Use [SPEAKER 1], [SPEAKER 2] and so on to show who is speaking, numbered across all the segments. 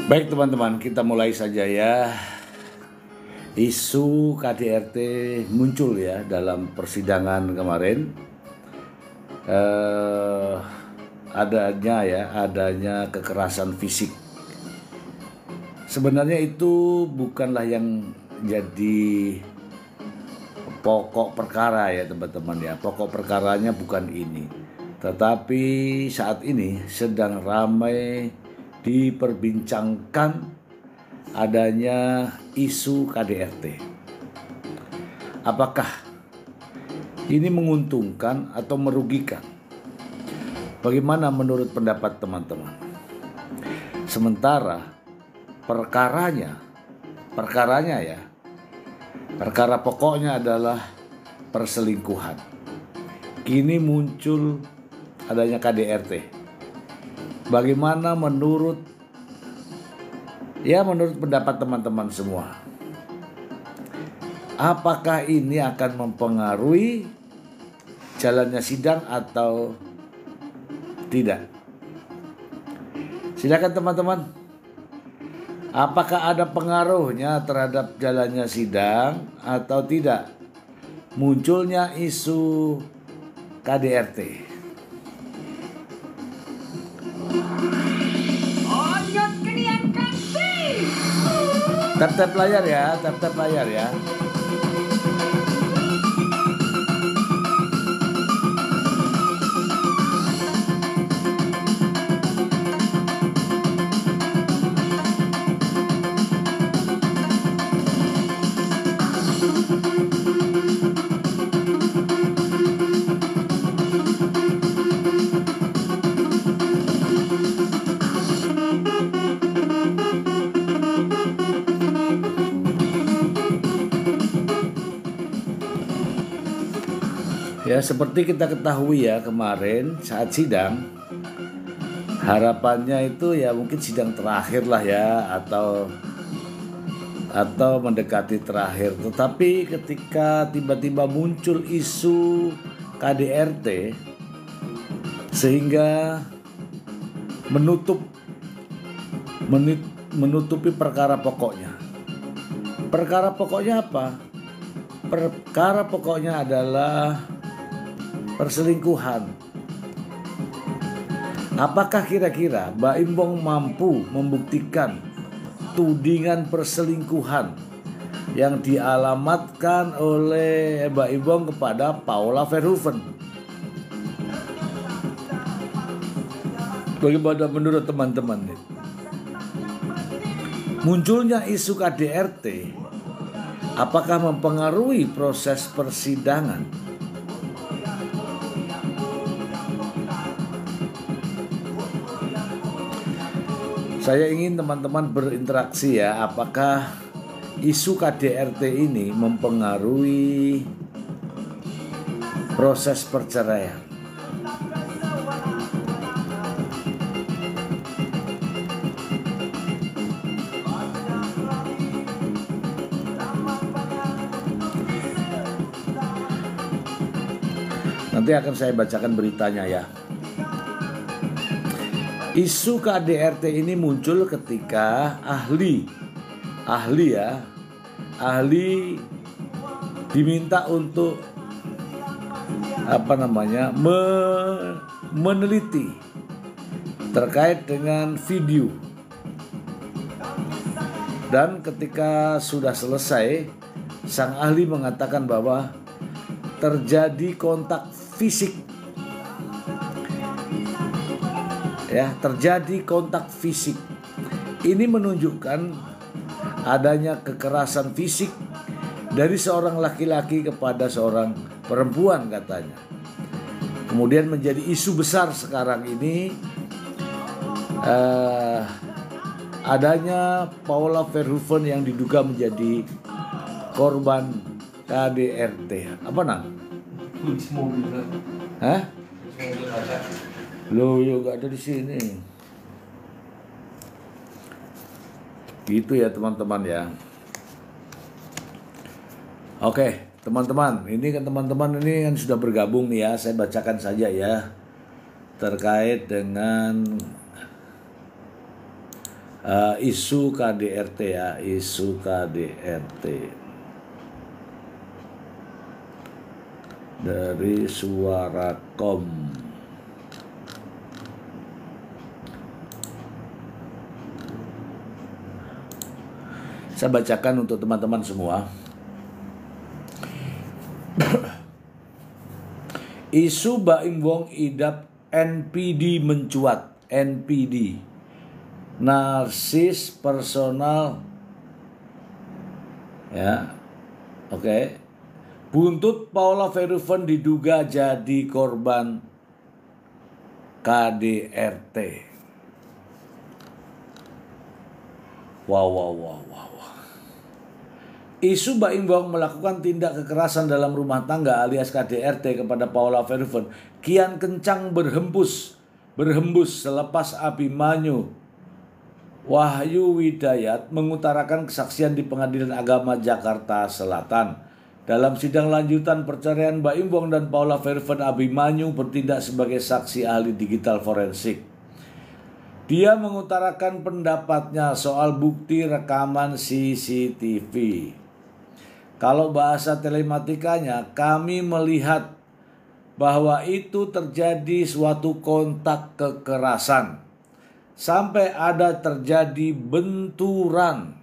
[SPEAKER 1] Baik teman-teman, kita mulai saja ya. Isu KDRT muncul ya dalam persidangan kemarin. Adanya kekerasan fisik. Sebenarnya itu bukanlah yang jadi pokok perkara ya teman-teman ya. Pokok perkaranya bukan ini. Tetapi saat ini sedang ramai diperbincangkan adanya isu KDRT. Apakah ini menguntungkan atau merugikan? Bagaimana menurut pendapat teman-teman? Sementara perkara pokoknya adalah perselingkuhan. Kini muncul adanya KDRT. Bagaimana menurut pendapat teman-teman semua? Apakah ini akan mempengaruhi jalannya sidang atau tidak. Silakan teman-teman. Apakah ada pengaruhnya terhadap jalannya sidang atau tidak munculnya isu KDRT? Tap-tap layar ya, tap-tap layar ya. Ya, seperti kita ketahui ya, kemarin saat sidang, harapannya itu ya mungkin sidang terakhir lah ya, atau mendekati terakhir. Tetapi ketika tiba-tiba muncul isu KDRT sehingga menutupi perkara pokoknya. Perkara pokoknya apa? Perkara pokoknya adalah perselingkuhan. Apakah kira-kira Baim Wong mampu membuktikan tudingan perselingkuhan yang dialamatkan oleh Baim Wong kepada Paula Verhoeven? Bagaimana menurut teman-teman? Munculnya isu KDRT apakah mempengaruhi proses persidangan? Saya ingin teman-teman berinteraksi ya, apakah isu KDRT ini mempengaruhi proses perceraian? Nanti akan saya bacakan beritanya ya. Isu KDRT ini muncul ketika ahli diminta untuk meneliti terkait dengan video. Dan ketika sudah selesai, sang ahli mengatakan bahwa terjadi kontak fisik. Ya, terjadi kontak fisik. Ini menunjukkan adanya kekerasan fisik dari seorang laki-laki kepada seorang perempuan katanya. Kemudian menjadi isu besar sekarang ini adanya Paula Verhoeven yang diduga menjadi korban KDRT. Apa nang? Hah? Loh, ya gak ada di sini. Gitu ya teman-teman ya. Oke, teman-teman, ini kan teman-teman ini kan sudah bergabung nih ya. Saya bacakan saja ya terkait dengan isu KDRT ya, isu KDRT dari Suarakom. Saya bacakan untuk teman-teman semua. Isu Baim Wong idap NPD mencuat. NPD, narsis personal, ya, oke. Buntut Paula Verhoeven diduga jadi korban KDRT. Wow. Isu Baim Wong melakukan tindak kekerasan dalam rumah tangga alias KDRT kepada Paula Verhoeven kian kencang berhembus selepas Abimanyu Wahyu Widayat mengutarakan kesaksian di Pengadilan Agama Jakarta Selatan. Dalam sidang lanjutan perceraian Mbak Imbong dan Paula Verhoeven, Abimanyu bertindak sebagai saksi ahli digital forensik. Dia mengutarakan pendapatnya soal bukti rekaman CCTV. Kalau bahasa telematikanya, kami melihat bahwa itu terjadi suatu kontak kekerasan sampai ada terjadi benturan.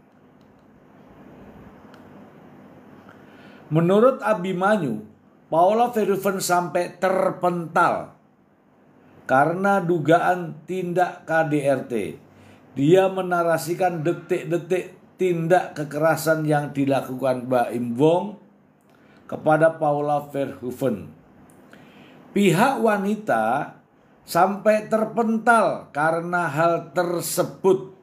[SPEAKER 1] Menurut Abimanyu, Paula Verhoeven sampai terpental karena dugaan tindak KDRT. Dia menarasikan detik-detik tindak kekerasan yang dilakukan Mbak Imbong kepada Paula Verhoeven. Pihak wanita sampai terpental karena hal tersebut.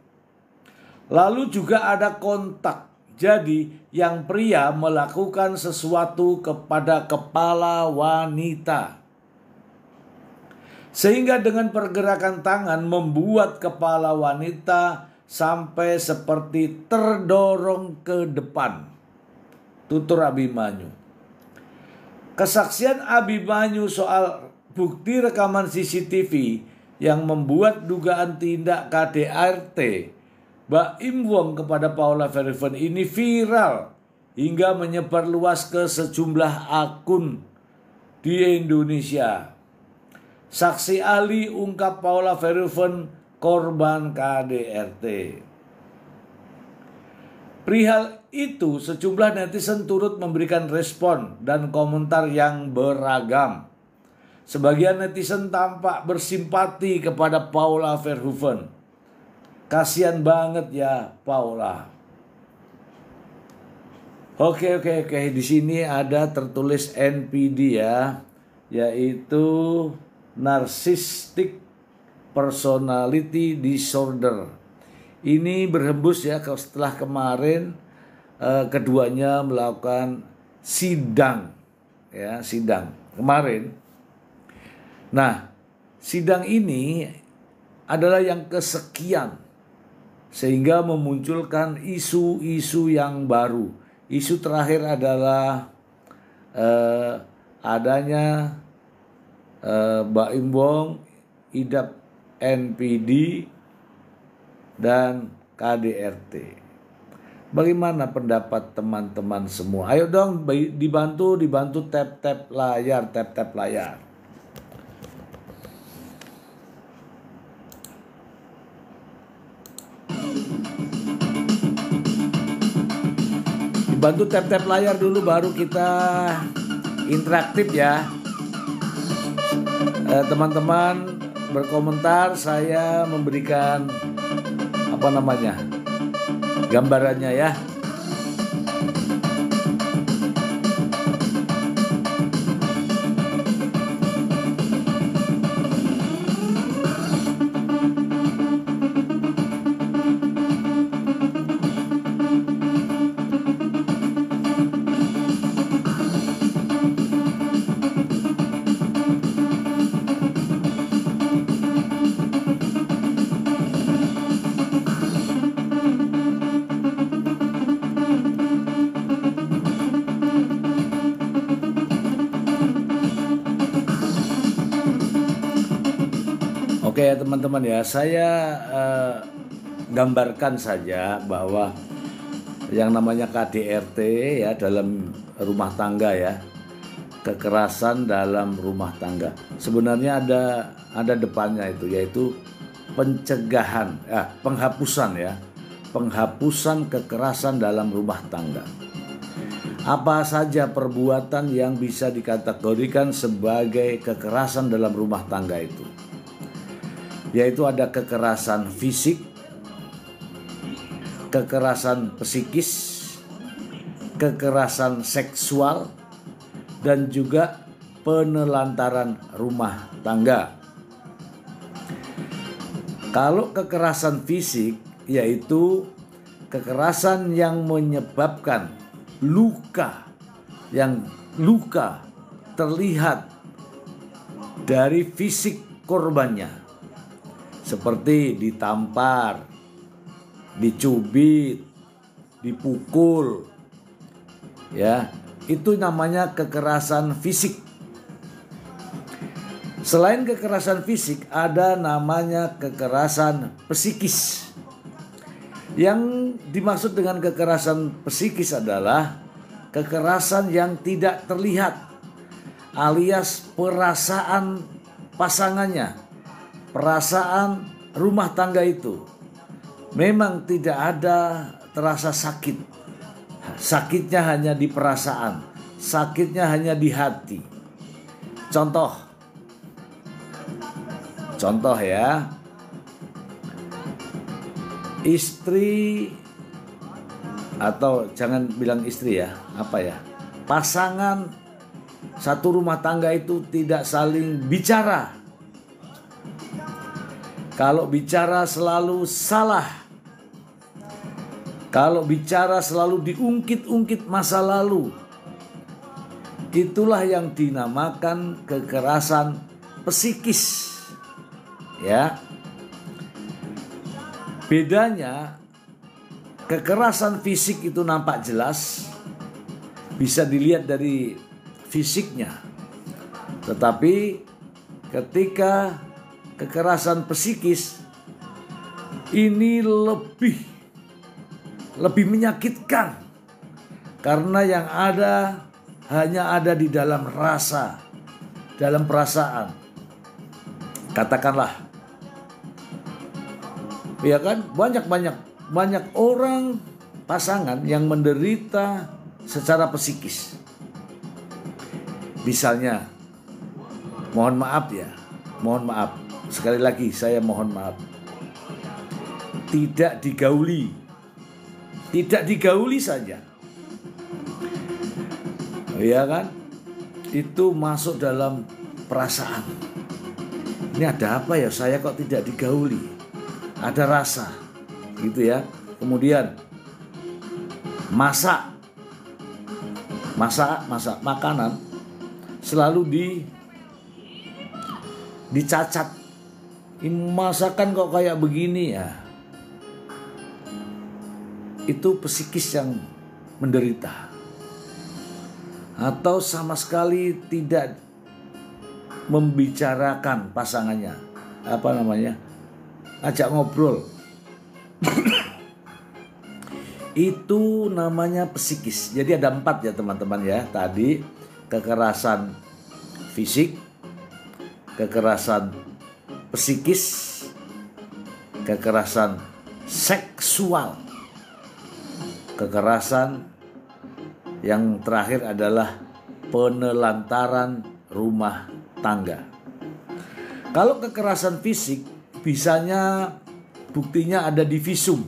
[SPEAKER 1] Lalu juga ada kontak. Jadi yang pria melakukan sesuatu kepada kepala wanita. Sehingga dengan pergerakan tangan membuat kepala wanita sampai seperti terdorong ke depan. Tutur Abimanyu. Kesaksian Abimanyu soal bukti rekaman CCTV yang membuat dugaan tindak KDRT Mbak Imbong kepada Paula Verhoeven ini viral hingga menyebar luas ke sejumlah akun di Indonesia. Saksi ahli ungkap Paula Verhoeven korban KDRT. Perihal itu sejumlah netizen turut memberikan respon dan komentar yang beragam. Sebagian netizen tampak bersimpati kepada Paula Verhoeven. Kasian banget ya Paula. Oke. Di sini ada tertulis NPD ya, yaitu Narcissistic Personality Disorder. Ini berhembus ya setelah kemarin keduanya melakukan sidang kemarin. Nah, sidang ini adalah yang kesekian sehingga memunculkan isu-isu yang baru. Isu terakhir adalah adanya Mbak Imbong idap NPD dan KDRT. Bagaimana pendapat teman-teman semua? Ayo dong dibantu tap layar. Dibantu tap layar dulu baru kita interaktif ya. Teman-teman berkomentar, saya memberikan gambarannya ya. Oke teman-teman ya, saya gambarkan saja bahwa yang namanya KDRT ya dalam rumah tangga ya, kekerasan dalam rumah tangga. Sebenarnya ada depannya itu, yaitu pencegahan, penghapusan kekerasan dalam rumah tangga. Apa saja perbuatan yang bisa dikategorikan sebagai kekerasan dalam rumah tangga itu? Yaitu ada kekerasan fisik, kekerasan psikis, kekerasan seksual, dan juga penelantaran rumah tangga. Kalau kekerasan fisik yaitu kekerasan yang menyebabkan luka terlihat dari fisik korbannya. Seperti ditampar, dicubit, dipukul, ya, Itu namanya kekerasan fisik. Selain kekerasan fisik, ada namanya kekerasan psikis. Yang dimaksud dengan kekerasan psikis adalah kekerasan yang tidak terlihat, alias perasaan pasangannya, perasaan rumah tangga itu memang tidak ada terasa sakit. Sakitnya hanya di perasaan, sakitnya hanya di hati. Contoh ya, istri, atau jangan bilang istri ya, pasangan satu rumah tangga itu tidak saling bicara. Kalau bicara selalu salah, kalau bicara selalu diungkit-ungkit masa lalu, itulah yang dinamakan kekerasan psikis. Ya. Bedanya, kekerasan fisik itu nampak jelas, bisa dilihat dari fisiknya. Tetapi ketika kekerasan psikis ini lebih menyakitkan, karena yang ada hanya ada di dalam rasa, dalam perasaan. Katakanlah, ya kan, banyak orang pasangan yang menderita secara psikis. Misalnya, mohon maaf, sekali lagi saya mohon maaf, tidak digauli saja, ya kan, itu masuk dalam perasaan. Ini ada apa ya, saya kok tidak digauli? Ada rasa gitu ya. Kemudian masak makanan selalu dicacat. Ini masakan kok kayak begini ya. Itu psikis yang menderita. Atau sama sekali tidak membicarakan pasangannya, ajak ngobrol. Itu namanya psikis. Jadi ada 4 ya teman-teman ya. Tadi kekerasan fisik, kekerasan psikis, kekerasan seksual, kekerasan yang terakhir adalah penelantaran rumah tangga. Kalau kekerasan fisik, buktinya ada di visum.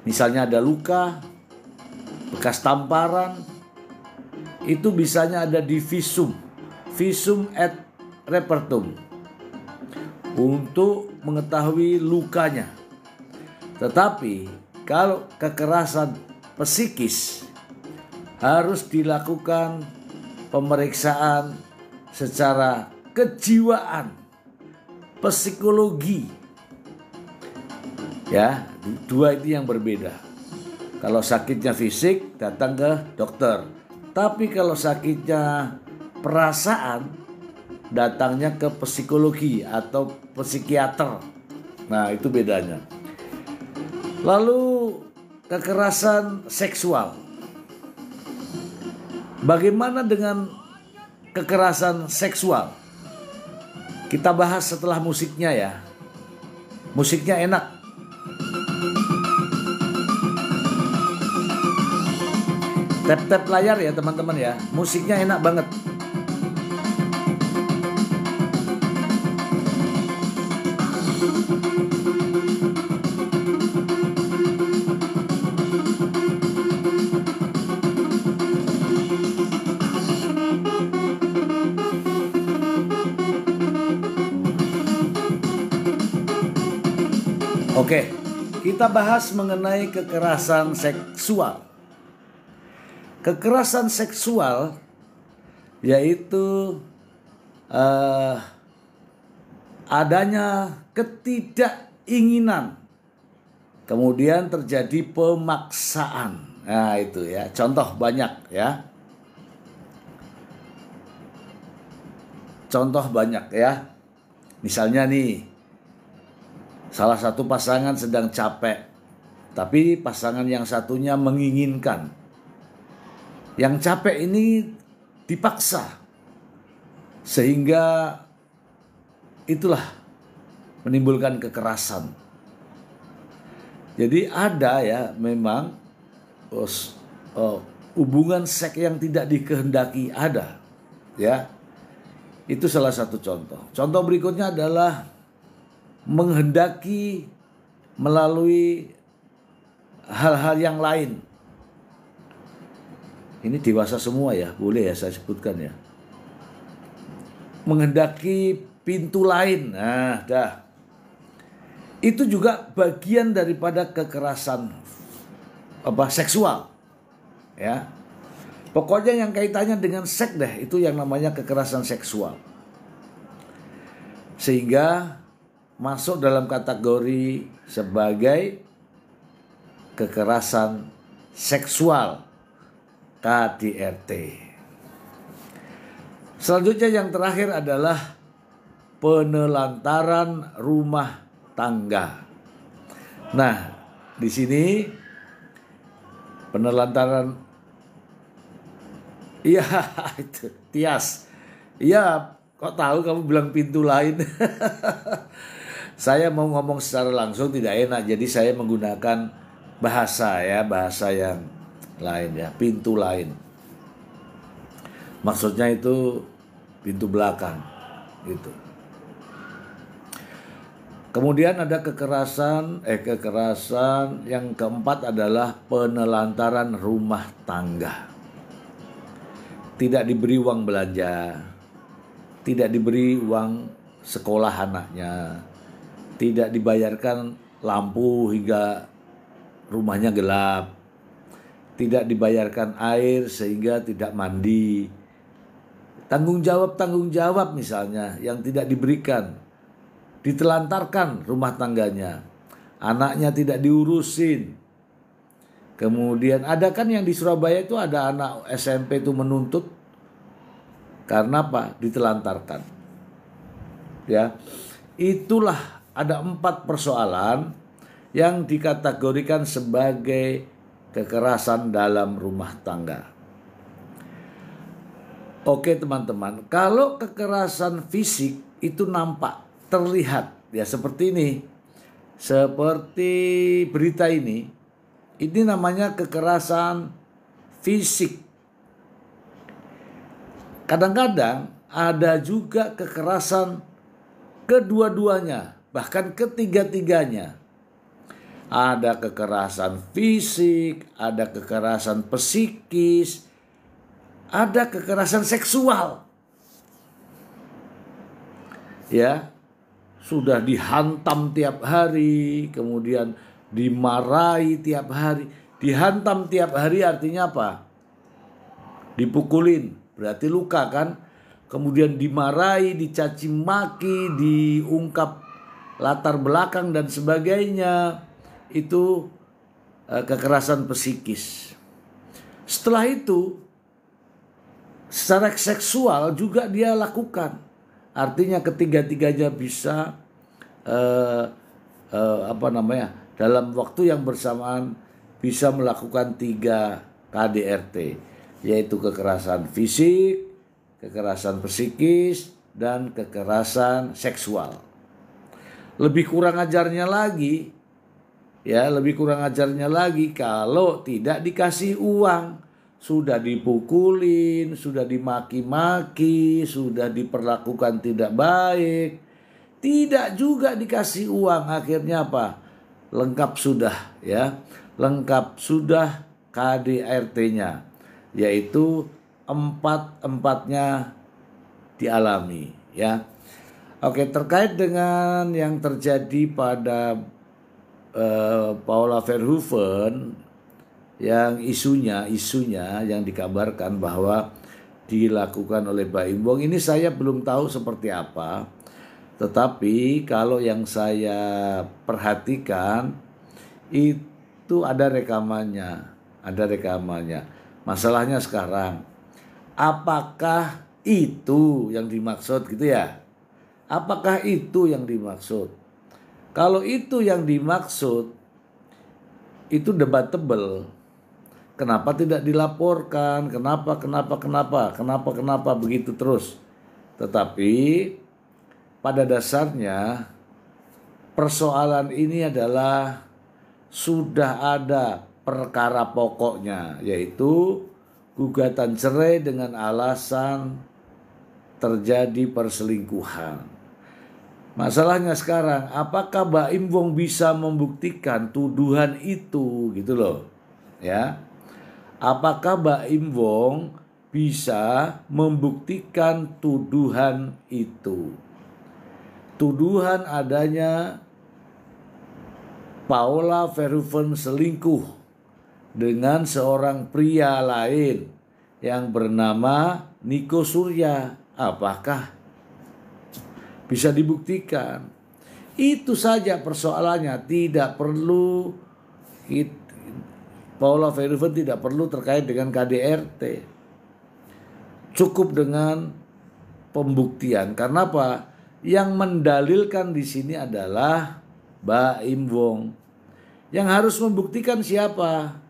[SPEAKER 1] Misalnya ada luka, bekas tamparan, itu bisanya ada di visum et repertum, untuk mengetahui lukanya. Tetapi kalau kekerasan psikis, harus dilakukan pemeriksaan secara kejiwaan, psikologi. Ya, 2 itu yang berbeda. Kalau sakitnya fisik, datang ke dokter. Tapi kalau sakitnya perasaan, datangnya ke psikologi atau psikiater. Nah, itu bedanya. Lalu kekerasan seksual. Bagaimana dengan kekerasan seksual? Kita bahas setelah musiknya ya. Musiknya enak. Tap-tap layar ya teman-teman ya. Musiknya enak banget. Oke, kita bahas mengenai kekerasan seksual. Kekerasan seksual yaitu adanya ketidakinginan, kemudian terjadi pemaksaan. Nah itu ya, contoh banyak ya. Contoh banyak ya. Misalnya nih, salah satu pasangan sedang capek, tapi pasangan yang satunya menginginkan. Yang capek ini dipaksa, sehingga itulah menimbulkan kekerasan. Jadi ada ya memang hubungan seks yang tidak dikehendaki ada ya. Itu salah satu contoh. Contoh berikutnya adalah menghendaki melalui hal-hal yang lain. Ini dewasa semua ya, boleh ya saya sebutkan ya. Menghendaki pintu lain. Nah, dah. Itu juga bagian daripada kekerasan seksual. Ya. Pokoknya yang kaitannya dengan seks deh, itu yang namanya kekerasan seksual. Sehingga masuk dalam kategori sebagai kekerasan seksual, KDRT. Selanjutnya yang terakhir adalah penelantaran rumah tangga. Nah, di sini penelantaran, iya itu Tias. Iya, kok tahu kamu bilang pintu lain? Saya mau ngomong secara langsung tidak enak, jadi saya menggunakan bahasa yang lain ya, pintu lain. Maksudnya itu pintu belakang gitu. Kemudian ada kekerasan yang keempat adalah penelantaran rumah tangga. Tidak diberi uang belanja, tidak diberi uang sekolah anaknya, tidak dibayarkan lampu hingga rumahnya gelap, tidak dibayarkan air sehingga tidak mandi. Tanggung jawab misalnya yang tidak diberikan, ditelantarkan rumah tangganya, anaknya tidak diurusin. Kemudian ada kan yang di Surabaya itu ada anak SMP itu menuntut karena apa? Ditelantarkan. Ya, itulah ada 4 persoalan yang dikategorikan sebagai kekerasan dalam rumah tangga. Oke teman-teman, kalau kekerasan fisik itu nampak, terlihat ya seperti ini. Seperti berita ini namanya kekerasan fisik. Kadang-kadang ada juga kekerasan kedua-duanya, bahkan ketiga-tiganya. Ada kekerasan fisik, ada kekerasan psikis, ada kekerasan seksual. Ya, sudah dihantam tiap hari, kemudian dimarahi tiap hari. Dihantam tiap hari artinya apa? Dipukulin, berarti luka kan? Kemudian dimarahi, dicaci maki, diungkap latar belakang dan sebagainya. Itu kekerasan psikis. Setelah itu secara seksual juga dia lakukan. Artinya ketiga-tiganya bisa dalam waktu yang bersamaan bisa melakukan 3 KDRT, yaitu kekerasan fisik, kekerasan psikis, dan kekerasan seksual. Lebih kurang ajarnya lagi kalau tidak dikasih uang, sudah dipukulin, sudah dimaki-maki, sudah diperlakukan tidak baik, tidak juga dikasih uang, akhirnya apa? Lengkap sudah KDRT-nya, yaitu 4-empatnya dialami ya. Oke, terkait dengan yang terjadi pada Paula Verhoeven yang isunya yang dikabarkan bahwa dilakukan oleh Baim Wong, ini saya belum tahu seperti apa. Tetapi kalau yang saya perhatikan itu ada rekamannya. ada rekamannya. Masalahnya sekarang, apakah itu yang dimaksud gitu ya? Apakah itu yang dimaksud? Kalau itu yang dimaksud, itu debatable. Kenapa tidak dilaporkan? Kenapa begitu terus? Tetapi pada dasarnya persoalan ini adalah sudah ada perkara pokoknya, yaitu gugatan cerai dengan alasan terjadi perselingkuhan. Masalahnya sekarang, apakah Baim Wong bisa membuktikan tuduhan itu gitu loh. Ya. Apakah Baim Wong bisa membuktikan tuduhan itu? Tuduhan adanya Paula Verhoeven selingkuh dengan seorang pria lain yang bernama Niko Surya. Apakah bisa dibuktikan? Itu saja persoalannya. Tidak perlu Paula Verhoeven tidak perlu terkait dengan KDRT. Cukup dengan pembuktian. Karena apa? Yang mendalilkan di sini adalah Baim Wong. Yang harus membuktikan siapa?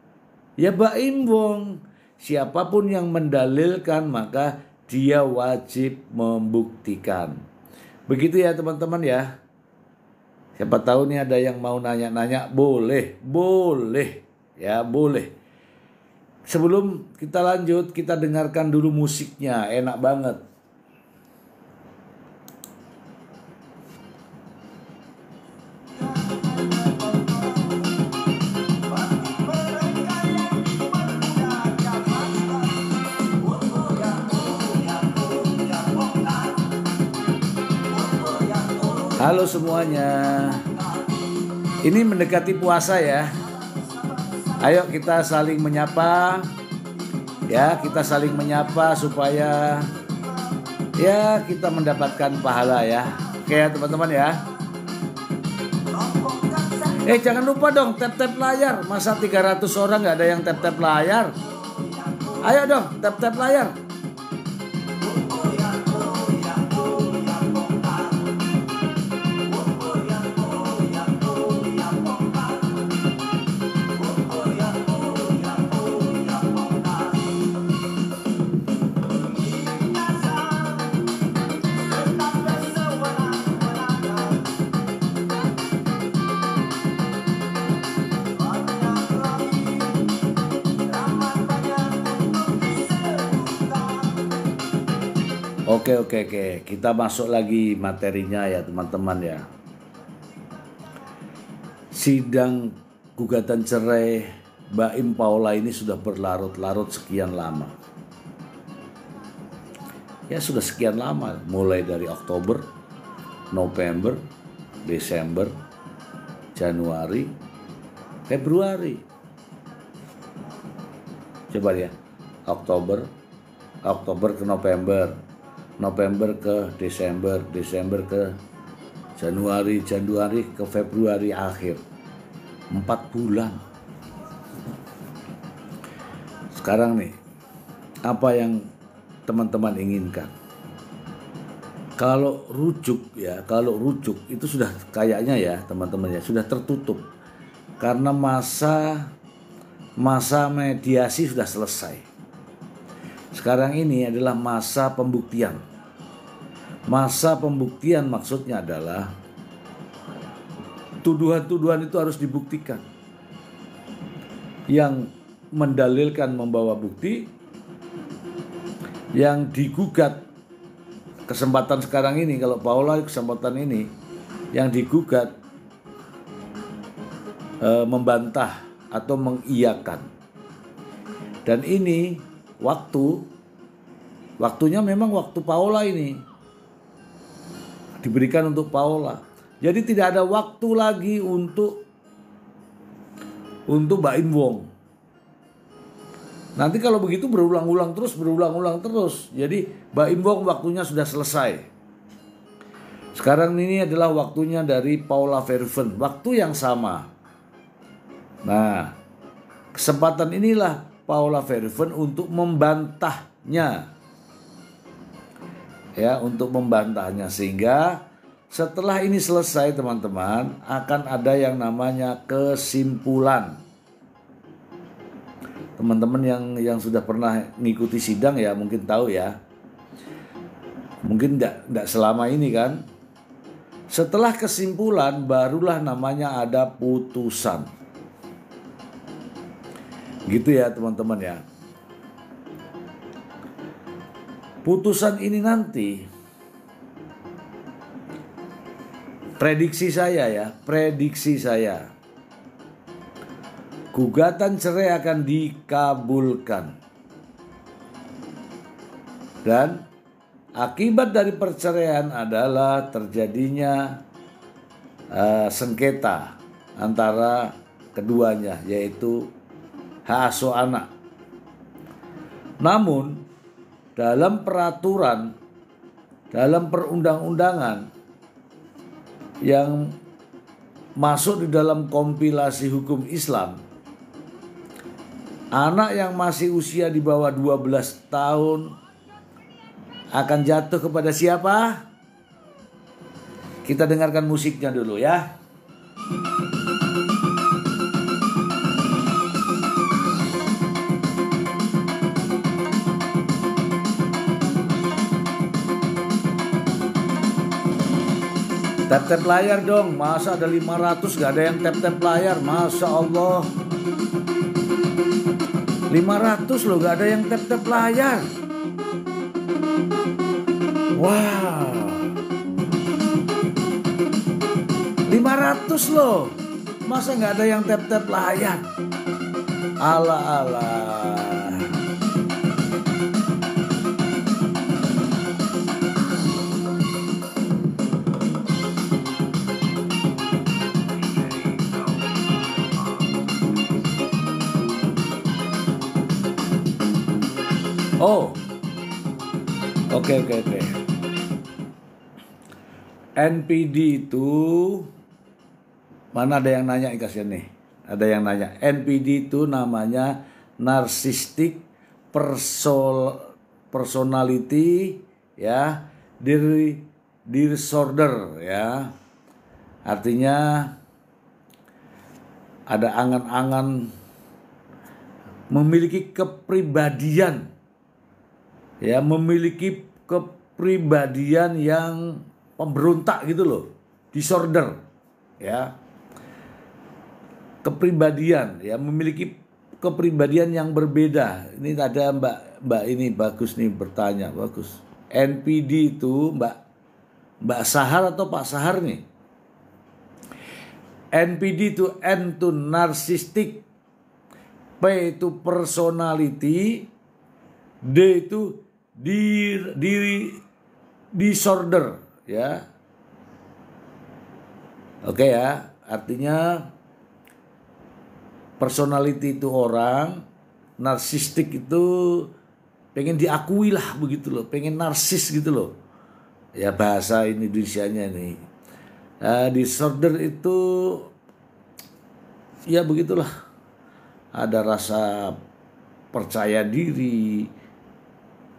[SPEAKER 1] Ya Baim Wong. Siapapun yang mendalilkan maka dia wajib membuktikan. Begitu ya teman-teman ya. Siapa tahu nih ada yang mau nanya-nanya, boleh. Ya boleh. Sebelum kita lanjut, kita dengarkan dulu musiknya, enak banget. Halo semuanya. Ini mendekati puasa ya. Ayo kita saling menyapa. Ya, kita saling menyapa supaya ya kita mendapatkan pahala ya. Oke ya teman-teman ya. Jangan lupa dong tap-tap layar. Masa 300 orang gak ada yang tap-tap layar? Ayo dong tap-tap layar. Oke. Kita masuk lagi materinya ya teman-teman ya. Sidang gugatan cerai Baim Paula ini sudah berlarut-larut sekian lama. Ya sudah sekian lama. Mulai dari Oktober, November, Desember, Januari, Februari. Coba ya. Oktober ke November ke Desember ke Januari ke Februari akhir. 4 bulan. Sekarang nih, apa yang teman-teman inginkan? Kalau rujuk itu sudah kayaknya ya teman-teman ya, sudah tertutup. Karena masa mediasi sudah selesai. Sekarang ini adalah masa pembuktian. Masa pembuktian maksudnya adalah tuduhan-tuduhan itu harus dibuktikan. Yang mendalilkan membawa bukti, yang digugat kesempatan sekarang ini, kalau Paula kesempatan ini, yang digugat membantah atau mengiyakan. Dan ini waktunya memang waktu Paula ini diberikan untuk Paula. Jadi tidak ada waktu lagi untuk Baim Wong. Nanti kalau begitu berulang-ulang terus. Jadi Baim Wong waktunya sudah selesai. Sekarang ini adalah waktunya dari Paula Verhoeven, waktu yang sama. Nah, kesempatan inilah Paula Verhoeven untuk membantahnya. Ya, untuk membantahnya, sehingga setelah ini selesai teman-teman akan ada yang namanya kesimpulan. Teman-teman yang sudah pernah mengikuti sidang ya mungkin tahu ya. Mungkin tidak selama ini kan. Setelah kesimpulan barulah namanya ada putusan. Gitu ya teman-teman ya. Putusan ini nanti, prediksi saya, gugatan cerai akan dikabulkan. Dan akibat dari perceraian adalah terjadinya sengketa antara keduanya, yaitu hak asuh anak. Namun dalam peraturan, dalam perundang-undangan yang masuk di dalam kompilasi hukum Islam, anak yang masih usia di bawah 12 tahun akan jatuh kepada siapa? Kita dengarkan musiknya dulu ya. Tap-tap layar dong, masa ada 500 gak ada yang tap-tap layar, Masya Allah. 500 loh gak ada yang tap-tap layar. Wow, 500 loh, masa gak ada yang tap-tap layar. Ala-ala. Oh, oke. NPD itu, mana ada yang nanya kasihan nih? Ada yang nanya. NPD itu namanya narcissistic personality ya, disorder ya. Artinya ada angan-angan memiliki kepribadian. Ya, memiliki kepribadian yang pemberontak gitu loh, disorder, ya, kepribadian, ya, memiliki kepribadian yang berbeda. Ini ada Mbak ini bagus nih bertanya, bagus. NPD itu Mbak Sahar atau Pak Sahar nih? NPD itu N itu narcissistic, P itu personality, D itu disorder ya. Oke ya, artinya personality itu orang, narsistik itu pengen diakui lah begitu loh, pengen narsis gitu loh. Ya bahasa Indonesianya nih. Disorder itu ya begitulah. Ada rasa percaya diri,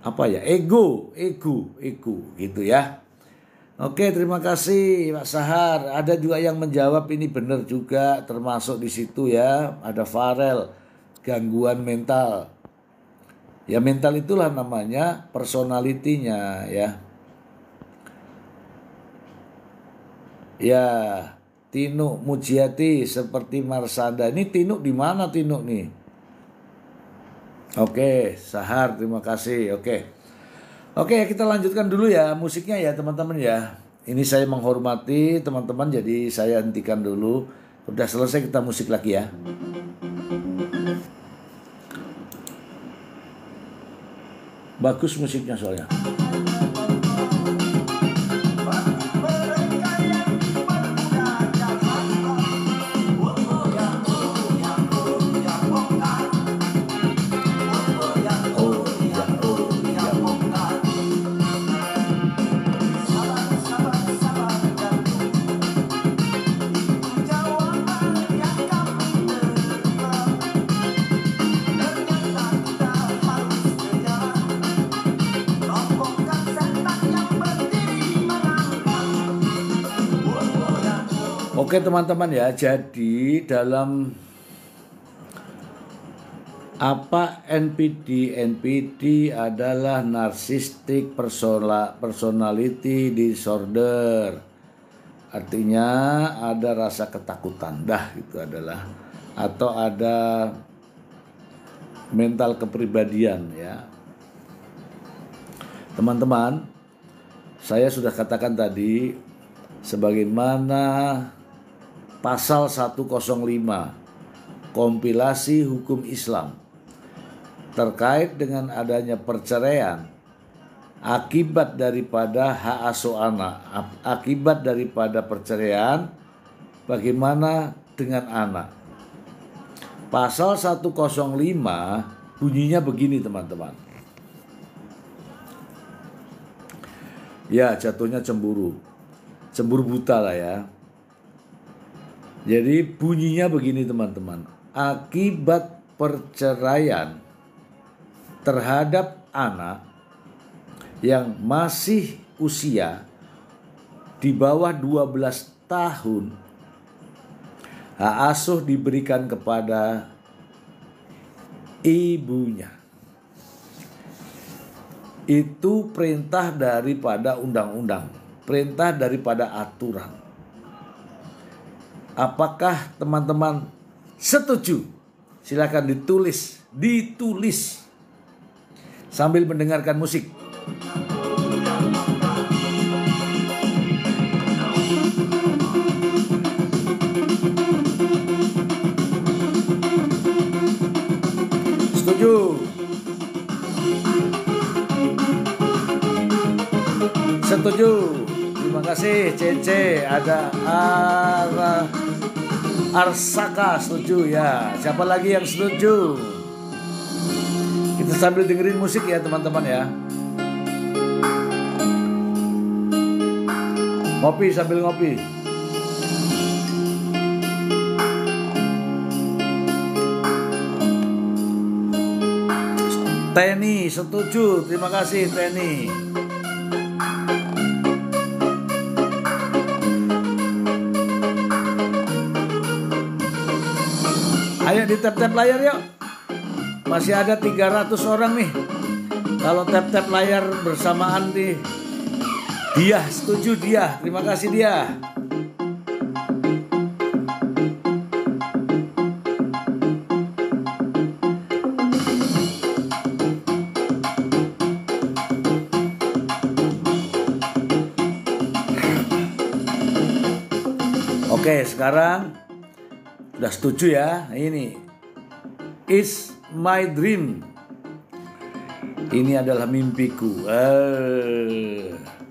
[SPEAKER 1] apa ya, ego gitu ya. Oke, terima kasih Pak Sahar. Ada juga yang menjawab ini benar juga, termasuk di situ ya. Ada Farel, gangguan mental. Ya mental itulah namanya, personalitinya ya. Ya, Tinu Mujiati seperti Marsanda. Ini Tinu di mana Tinu nih? Oke, Sahar, terima kasih. Oke, kita lanjutkan dulu ya musiknya ya teman-teman ya. Ini saya menghormati teman-teman, jadi saya hentikan dulu. Udah selesai kita musik lagi ya. Bagus musiknya soalnya. Oke teman-teman ya, jadi dalam apa NPD? NPD adalah Narcissistic Personality Disorder. Artinya ada rasa ketakutan, itu adalah, atau ada mental kepribadian ya. Teman-teman, saya sudah katakan tadi sebagaimana pasal 105 kompilasi hukum Islam terkait dengan adanya perceraian akibat daripada hak asuh anak, akibat daripada perceraian, bagaimana dengan anak. Pasal 105 bunyinya begini teman-teman. Ya, jatuhnya cemburu buta lah ya. Jadi bunyinya begini teman-teman. Akibat perceraian terhadap anak yang masih usia di bawah 12 tahun, hak asuh diberikan kepada ibunya. Itu perintah daripada undang-undang, perintah daripada aturan. Apakah teman-teman setuju? Silakan ditulis sambil mendengarkan musik. Setuju? Setuju. Terima kasih Cece, ada Arsaka setuju ya. Siapa lagi yang setuju? Kita sambil dengerin musik ya teman-teman ya. Ngopi sambil ngopi. Teni setuju, terima kasih Teni. Ayo di tap-tap layar yuk. Masih ada 300 orang nih. Kalau tap-tap layar bersamaan nih. Dia setuju dia. Terima kasih dia. Oke, sekarang udah setuju ya. Ini It's my dream. Ini adalah mimpiku.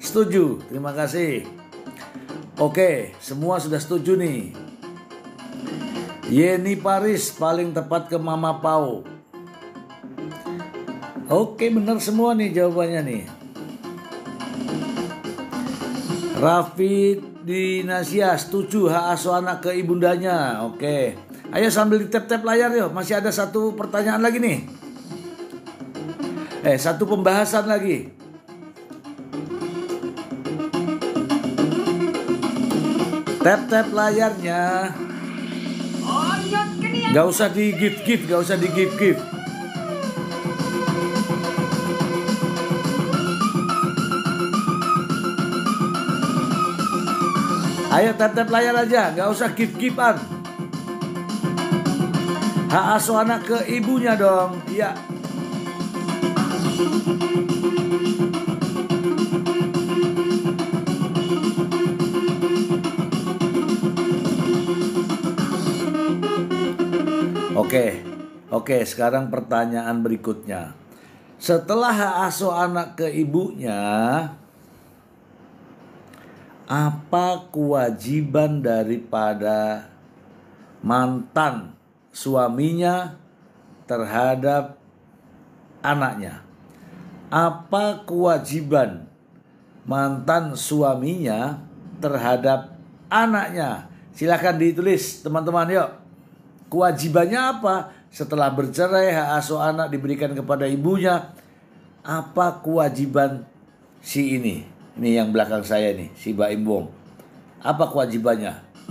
[SPEAKER 1] Setuju. Terima kasih. Oke, semua sudah setuju nih. Yeni Paris paling tepat ke Mama Pau. Oke, benar semua nih jawabannya nih. Raffi Dinasia setuju hak asuh anak ke ibundanya. Oke. Ayo sambil di tap-tap layar yuk. Masih ada satu pertanyaan lagi nih. Satu pembahasan lagi. Tap-tap layarnya. Gak usah di gift, gak usah di gift. Ayo tap-tap layar aja, gak usah gift-giftan. Hak asuh anak ke ibunya dong. Iya. Oke, sekarang pertanyaan berikutnya. Setelah hak asuh anak ke ibunya, apa kewajiban daripada mantan suaminya terhadap anaknya? Apa kewajiban mantan suaminya terhadap anaknya? Silakan ditulis teman-teman yuk. Kewajibannya apa? Setelah bercerai hak asuh anak diberikan kepada ibunya. Apa kewajiban si ini? Ini yang belakang saya nih, si Baim Wong. Apa kewajibannya?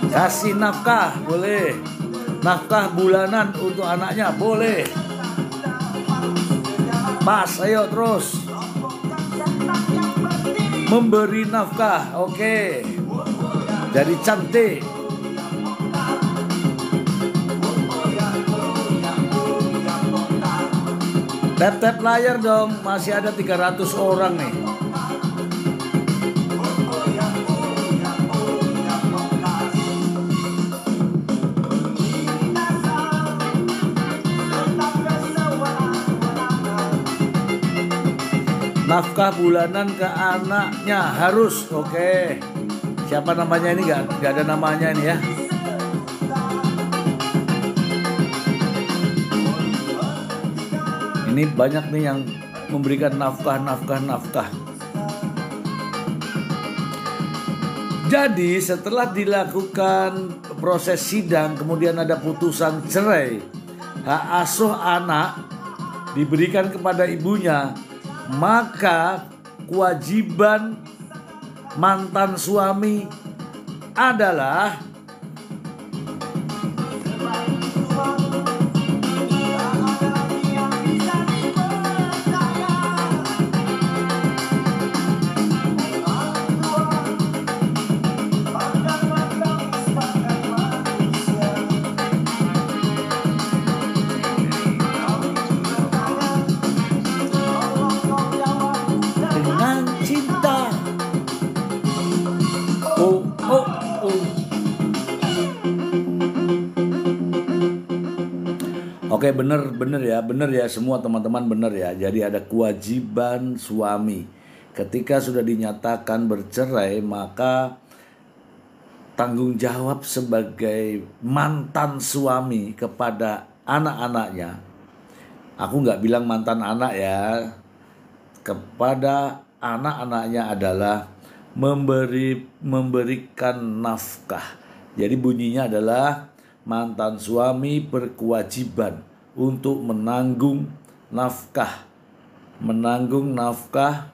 [SPEAKER 1] Kasih nafkah boleh, nafkah bulanan untuk anaknya boleh. Pas, ayo terus. Memberi nafkah, oke. Jadi cantik. Tap-tap layar dong, masih ada 300 orang nih. Nafkah bulanan ke anaknya harus, oke. Siapa namanya ini? Nggak ada namanya ini ya. Ini banyak nih yang memberikan nafkah. Jadi setelah dilakukan proses sidang, kemudian ada putusan cerai, hak asuh anak diberikan kepada ibunya, maka kewajiban mantan suami adalah dengan cinta. Oke, bener ya semua teman-teman, bener ya. Jadi ada kewajiban suami ketika sudah dinyatakan bercerai, maka tanggung jawab sebagai mantan suami kepada anak-anaknya. Aku nggak bilang mantan anak ya, kepada anak-anaknya adalah memberikan nafkah. Jadi bunyinya adalah mantan suami berkewajiban untuk menanggung nafkah. Nafkah.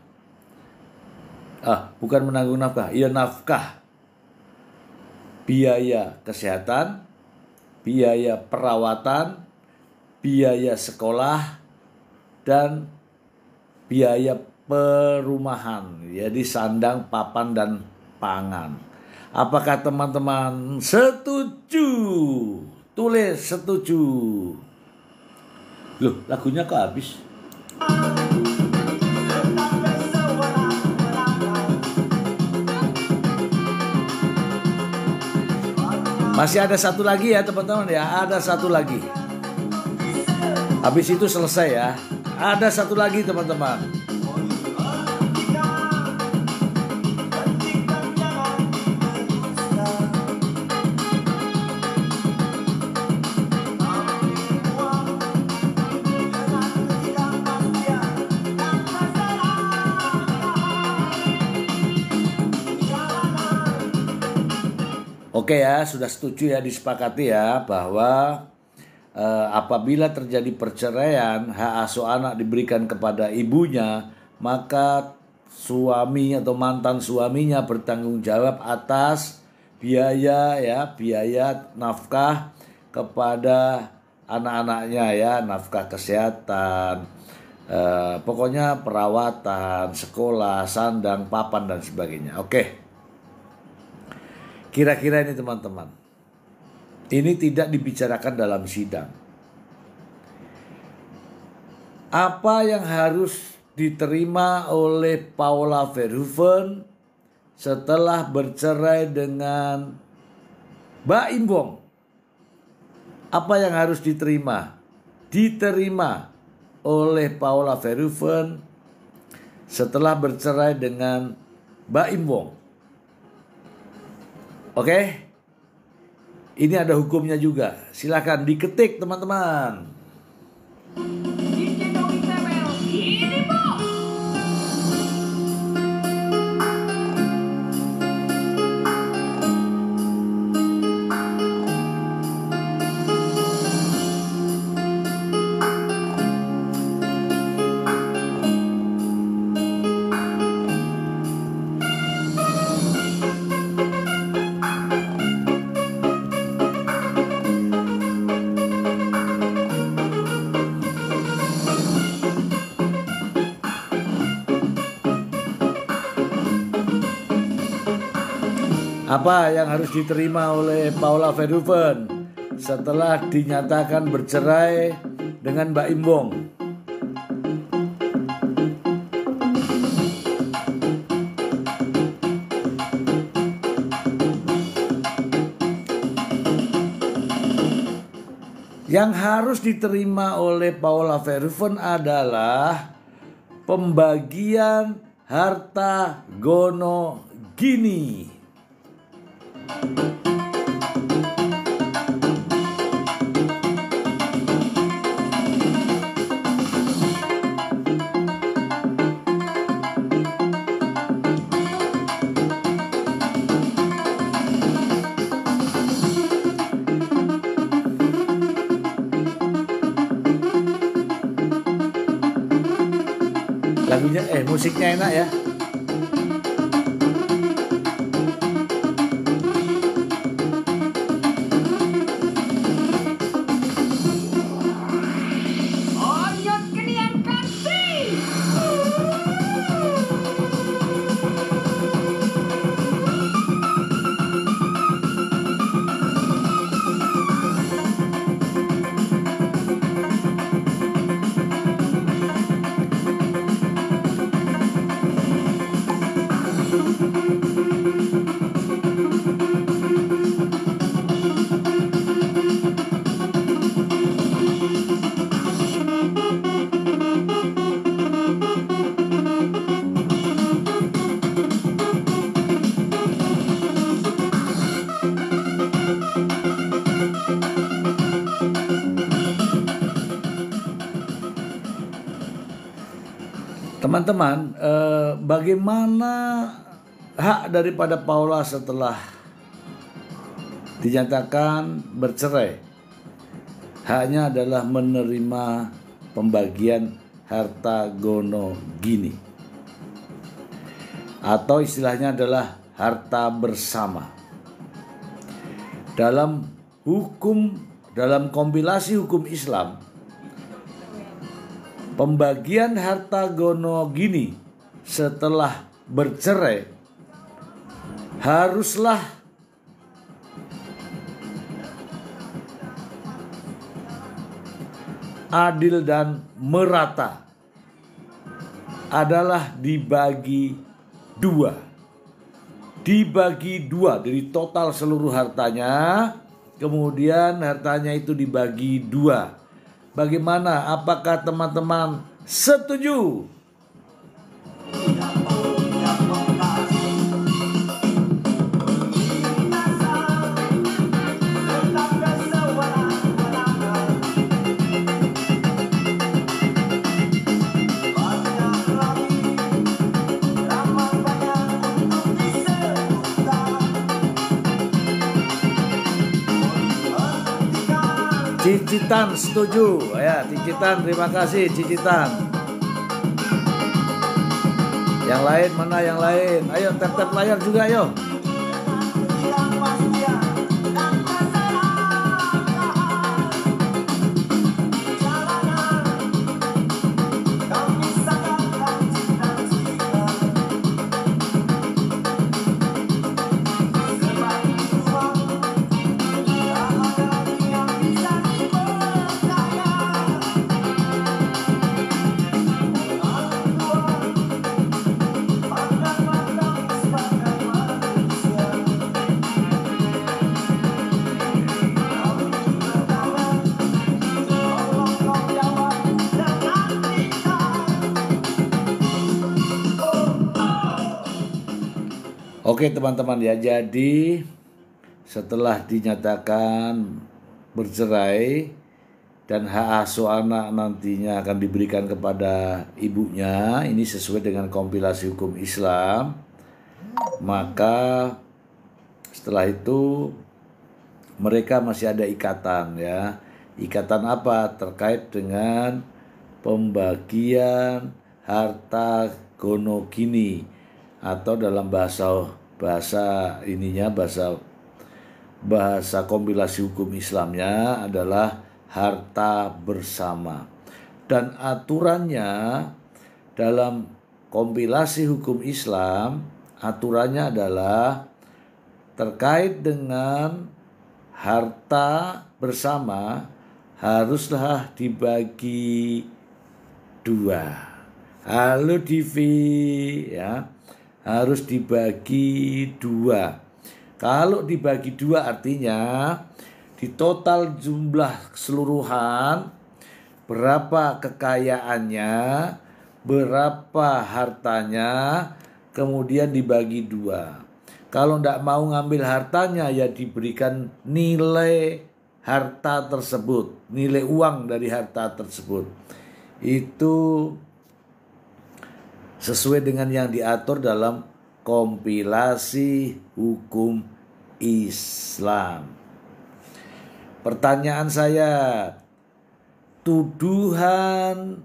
[SPEAKER 1] Biaya kesehatan, biaya perawatan, biaya sekolah, dan biaya perumahan. Jadi sandang, papan, dan pangan. Apakah teman-teman setuju? Tulis setuju. Loh, lagunya kok habis? Masih ada satu lagi ya teman-teman ya. Ada satu lagi. Habis itu selesai ya. Ada satu lagi teman-teman. Oke ya, sudah setuju ya, disepakati ya bahwa apabila terjadi perceraian, hak asuh anak diberikan kepada ibunya, maka suami atau mantan suaminya bertanggung jawab atas biaya nafkah kepada anak-anaknya ya, nafkah kesehatan, pokoknya perawatan, sekolah, sandang, papan, dan sebagainya. Oke. Kira-kira ini teman-teman, ini tidak dibicarakan dalam sidang. Apa yang harus diterima oleh Paula Verhoeven setelah bercerai dengan Mbak Im Wong? Apa yang harus diterima oleh Paula Verhoeven setelah bercerai dengan Mbak Im Wong? Oke, ini ada hukumnya juga. Silakan diketik teman-teman. Apa yang harus diterima oleh Paula Verhoeven setelah dinyatakan bercerai dengan Mbak Imbong? Yang harus diterima oleh Paula Verhoeven adalah pembagian harta gono gini. Lagunya musiknya enak ya. Teman-teman, bagaimana hak daripada Paula setelah dinyatakan bercerai? Haknya adalah menerima pembagian harta gono gini, atau istilahnya adalah harta bersama. Dalam kompilasi hukum Islam, pembagian harta gono gini setelah bercerai haruslah adil dan merata, adalah dibagi dua dari total seluruh hartanya. Kemudian hartanya itu dibagi dua. Bagaimana? Apakah teman-teman setuju? Cicitan setuju ya, Cicitan terima kasih Cicitan. Yang lain mana yang lain? Ayo tap-tap layar juga ayo. Oke teman-teman ya, jadi setelah dinyatakan bercerai dan hak asuh anak nantinya akan diberikan kepada ibunya, ini sesuai dengan kompilasi hukum Islam, maka setelah itu mereka masih ada ikatan ya. Ikatan apa? Terkait dengan pembagian harta gono gini, atau dalam bahasa kompilasi hukum Islamnya adalah harta bersama. Dan aturannya dalam kompilasi hukum Islam, aturannya adalah terkait dengan harta bersama haruslah dibagi dua. Halo Divi, ya, harus dibagi dua. Kalau dibagi dua artinya di total jumlah keseluruhan berapa kekayaannya, berapa hartanya, kemudian dibagi dua. Kalau tidak mau ngambil hartanya, ya diberikan nilai harta tersebut, nilai uang dari harta tersebut. Itu sesuai dengan yang diatur dalam kompilasi hukum Islam. Pertanyaan saya, tuduhan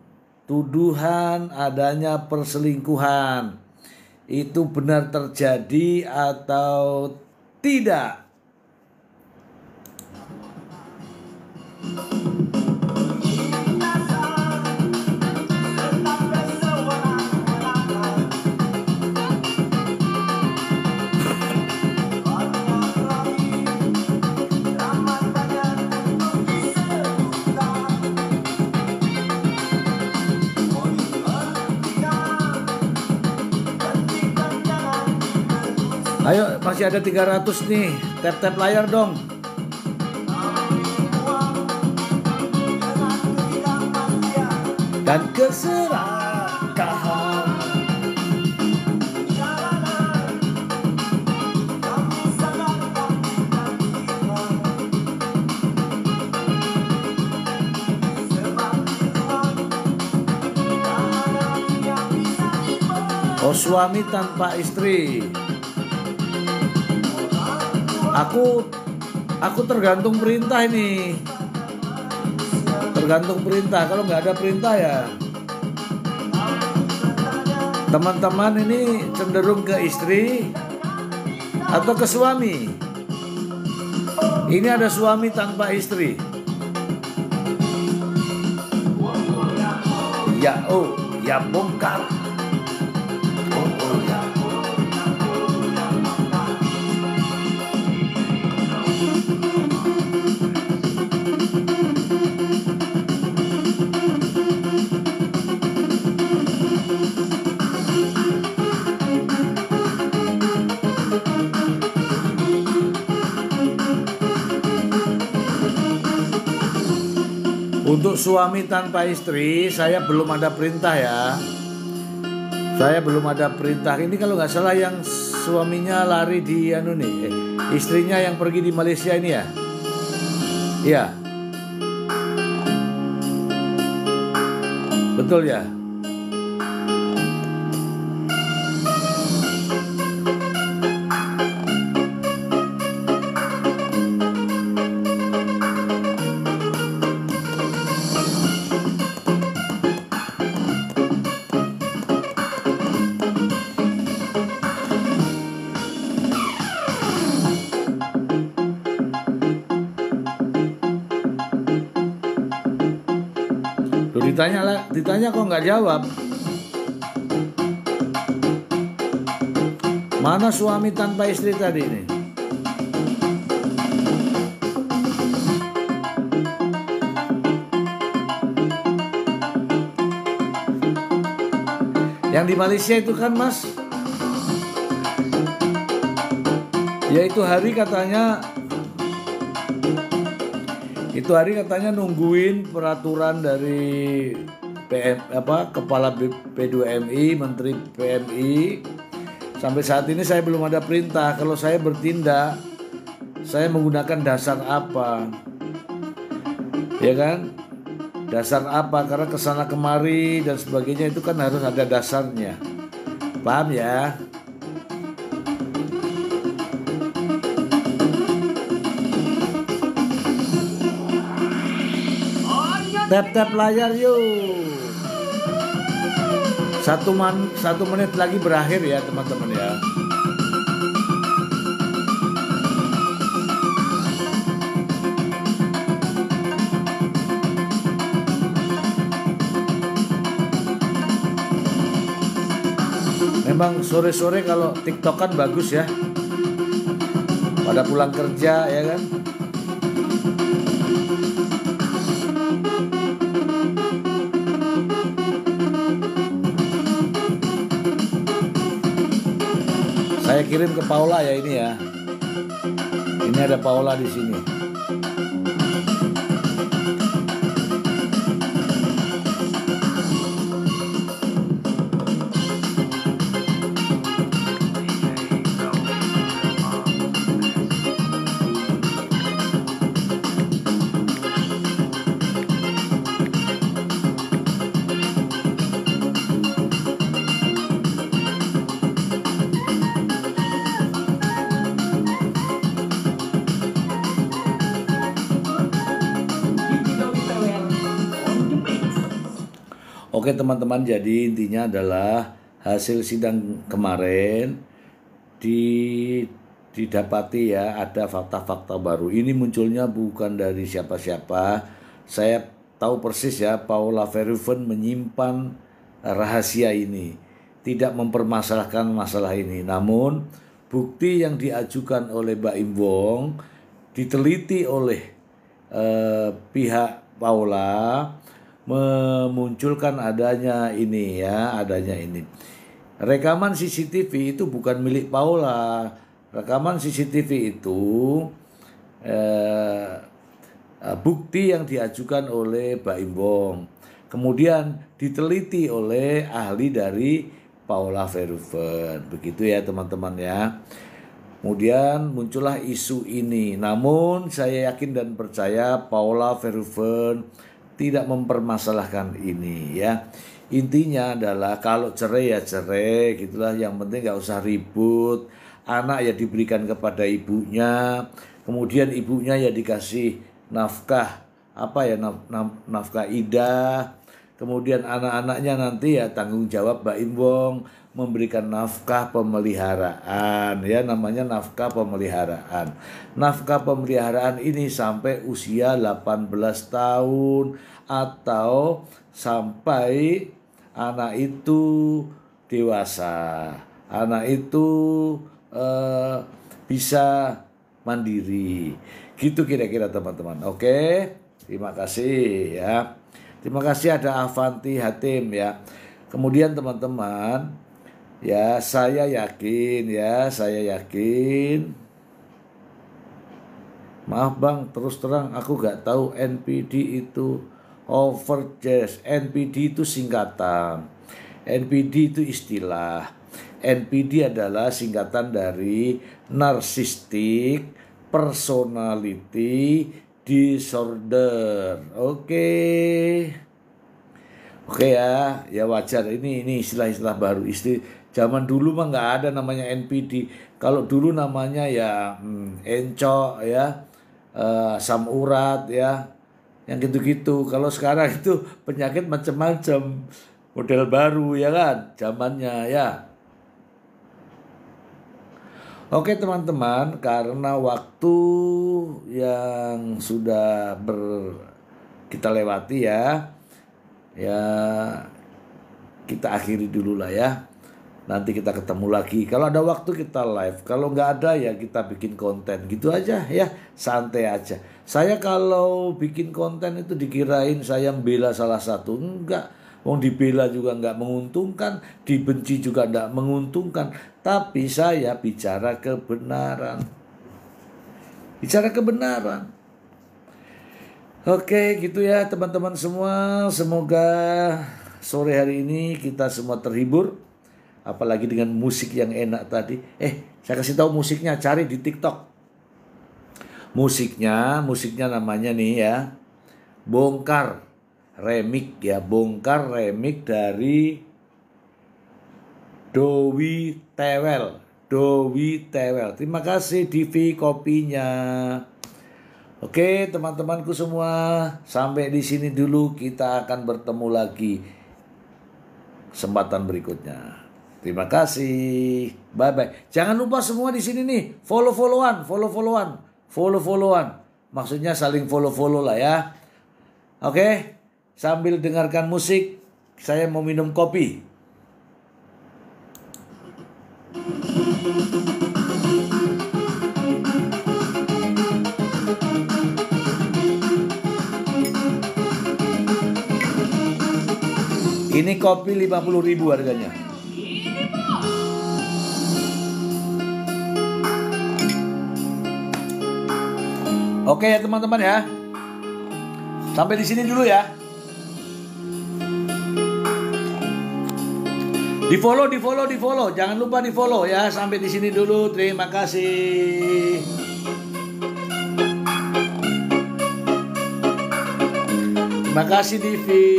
[SPEAKER 1] adanya perselingkuhan itu benar terjadi atau tidak? Ayo, masih ada 300 nih. Tap-tap layar dong. Dan keserakahan. Oh, suami tanpa istri. Aku tergantung perintah ini. Tergantung perintah. Kalau nggak ada perintah ya teman-teman ini cenderung ke istri atau ke suami. Ini ada suami tanpa istri. Ya, oh, ya bongkar. Oh, ya. Untuk suami tanpa istri, saya belum ada perintah ya. Saya belum ada perintah. Ini kalau nggak salah yang suaminya lari di istrinya yang pergi di Malaysia ini ya. Iya. Betul ya. Ditanya kok nggak jawab. Mana suami tanpa istri tadi ini? Yang di Malaysia itu kan Mas, ya itu hari katanya nungguin peraturan dari Kepala P2MI, Menteri PMI. Sampai saat ini saya belum ada perintah. Kalau saya bertindak, saya menggunakan dasar apa? Ya kan? Dasar apa? Karena kesana kemari dan sebagainya itu kan harus ada dasarnya. Paham ya? Tap-tap layar yuk. Satu menit lagi berakhir ya teman-teman ya. Memang sore-sore kalau TikTok kan bagus ya. pada pulang kerja ya kan. Saya kirim ke Paula ya ini ya. Ini ada Paula di sini. Oke teman-teman, jadi intinya adalah hasil sidang kemarin didapati ya ada fakta-fakta baru. Ini munculnya bukan dari siapa-siapa. Saya tahu persis ya, Paula Verhoeven menyimpan rahasia ini, tidak mempermasalahkan masalah ini. Namun bukti yang diajukan oleh Mbak Im Wong diteliti oleh pihak Paula, memunculkan adanya ini. Rekaman CCTV itu bukan milik Paula. Rekaman CCTV itu bukti yang diajukan oleh Mbak Im Wong. Kemudian diteliti oleh ahli dari Paula Verhoeven. Begitu ya teman-teman ya. Kemudian muncullah isu ini. Namun saya yakin dan percaya Paula Verhoeven tidak mempermasalahkan ini ya. Intinya adalah kalau cerai ya cerai gitulah, yang penting gak usah ribut. Anak ya diberikan kepada ibunya, kemudian ibunya ya dikasih nafkah nafkah idah. Kemudian anak-anaknya nanti ya tanggung jawab Mbak Im Wong memberikan nafkah pemeliharaan ya, namanya nafkah pemeliharaan. Nafkah pemeliharaan ini sampai usia 18 tahun atau sampai anak itu dewasa. Anak itu bisa mandiri. Gitu kira-kira teman-teman. Oke, terima kasih ya. Terima kasih ada Avanti Hatim ya. Kemudian teman-teman ya, saya yakin. Maaf bang, terus terang aku gak tahu NPD itu overjazz. NPD itu singkatan. NPD itu istilah. NPD adalah singkatan dari Narcissistic Personality Disorder. Oke ya wajar. Ini istilah-istilah baru. Zaman dulu mah nggak ada namanya NPD. Kalau dulu namanya ya encok ya, asam urat ya, yang gitu-gitu. Kalau sekarang itu penyakit macam-macam, model baru ya kan, zamannya ya. Oke teman-teman, karena waktu yang sudah kita lewati ya kita akhiri dulu lah ya. Nanti kita ketemu lagi. Kalau ada waktu kita live, kalau nggak ada ya kita bikin konten gitu aja ya, santai aja. Saya kalau bikin konten itu dikirain saya membela salah satu, enggak. Wong dibela juga nggak menguntungkan, dibenci juga nggak menguntungkan. Tapi saya bicara kebenaran. Oke, gitu ya teman-teman semua. Semoga sore hari ini kita semua terhibur. Apalagi dengan musik yang enak tadi. Saya kasih tahu musiknya, cari di TikTok. Musiknya namanya nih ya, Bongkar Remix ya, Bongkar Remix dari Dowi Tewel. Terima kasih Divi kopinya. Oke teman-temanku semua, sampai di sini dulu, kita akan bertemu lagi kesempatan berikutnya. Terima kasih. Bye bye. Jangan lupa semua di sini nih, follow-followan. Maksudnya saling follow lah ya. Oke. Sambil dengarkan musik, saya mau minum kopi. Ini kopi 50.000 harganya. Oke ya teman-teman ya. Sampai di sini dulu ya. Di follow. Jangan lupa di follow ya. Sampai di sini dulu. Terima kasih. Terima kasih Divi.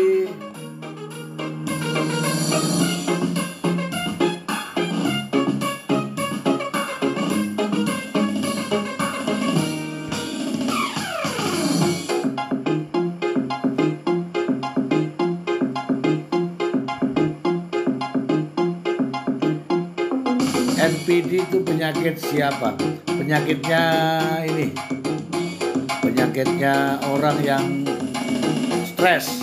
[SPEAKER 1] NPD itu penyakit siapa? Penyakitnya ini. Penyakitnya orang yang stres.